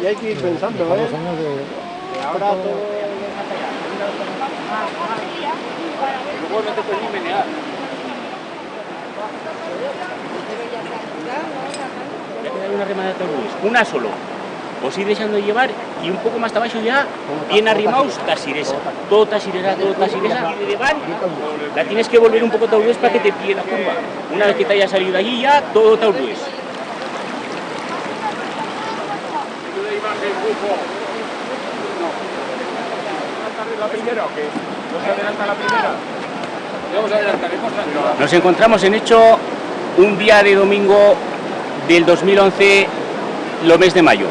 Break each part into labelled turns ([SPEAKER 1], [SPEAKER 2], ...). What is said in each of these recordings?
[SPEAKER 1] hay que ir pensando, ¿eh? Que ahora todo...
[SPEAKER 2] Y luego no te puedes ni menear. Ya queda una remada de taurus, una solo. Os ir dejando llevar y un poco más abajo ya, bien arrimaos, tasiresa. Todo tasiresa. Y de van, la tienes que volver un poco taurus para que te pille la curva. Una vez que te haya salido de allí ya, todo taurus.
[SPEAKER 1] ¿La primera o qué? ¿No se adelanta la primera?
[SPEAKER 2] Vamos a adelantaremos. Nos encontramos en Hecho un día de domingo del 2011, lo mes de mayo.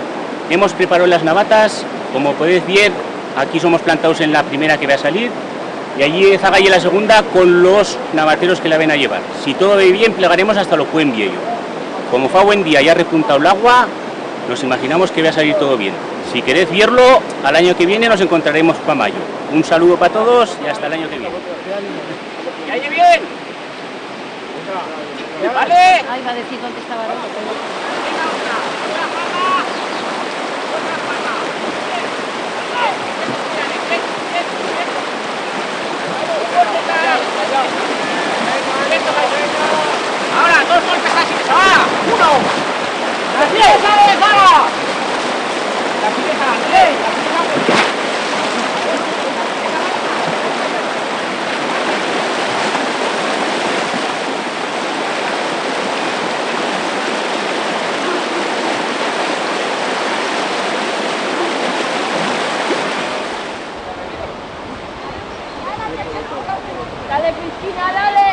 [SPEAKER 2] Hemos preparado las navatas, como podéis ver, aquí somos plantados en la primera que va a salir y allí Zagalle la segunda con los navateros que la ven a llevar. Si todo va bien, plegaremos hasta lo buen viejo. Como fa buen día y ha repuntado el agua, nos imaginamos que va a salir todo bien. Si queréis verlo, al año que viene nos encontraremos para mayo. Un saludo para todos y hasta el año que viene. ¡Que haya bien! ¿Vale?
[SPEAKER 3] Ay, va a decir dónde estaba.
[SPEAKER 2] Ahora, dos golpes así. ¡Ah! ¡Uno! ¡La pieza de Zaga! ¡La pieza! ¡Eh! ¡La pieza!
[SPEAKER 3] Dale, Cristina, dale.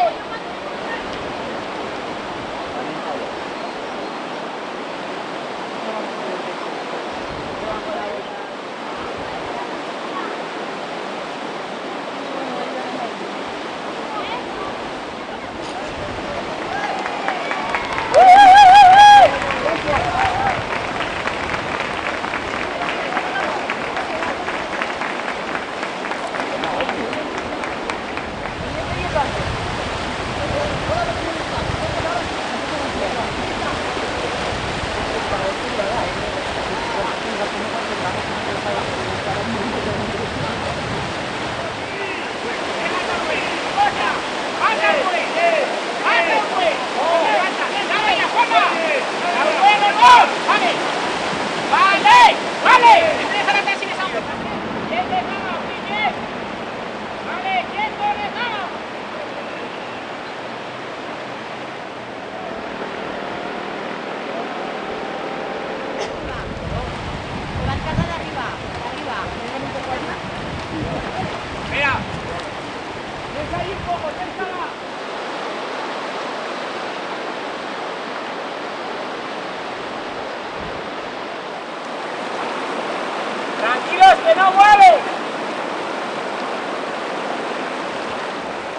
[SPEAKER 2] ¡Tranquilos, que no mueven!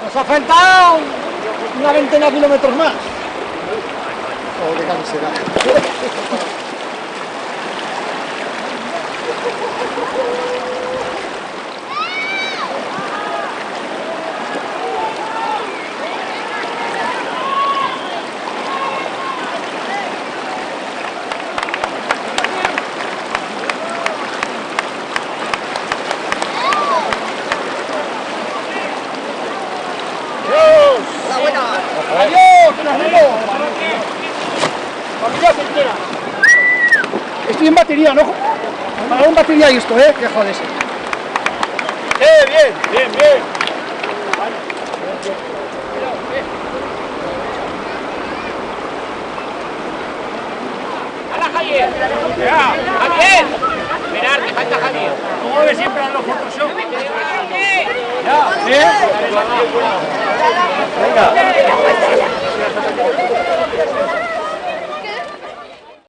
[SPEAKER 1] Nos ha faltado una veintena de kilómetros más. Oh, qué canserá. ¡Adiós! ¡Que nos vemos! ¡Familia se entera! Estoy en batería, ¿no? Para un batería y esto, ¿eh? Que jodes. Bien, bien, bien.
[SPEAKER 2] ¡Hala, Javier! ¡Javier! Esperar, que falta Javier.
[SPEAKER 1] ¿Cómo mueve siempre a los Photoshop?
[SPEAKER 2] ¿Ya?
[SPEAKER 1] ¿Eh?
[SPEAKER 2] Venga.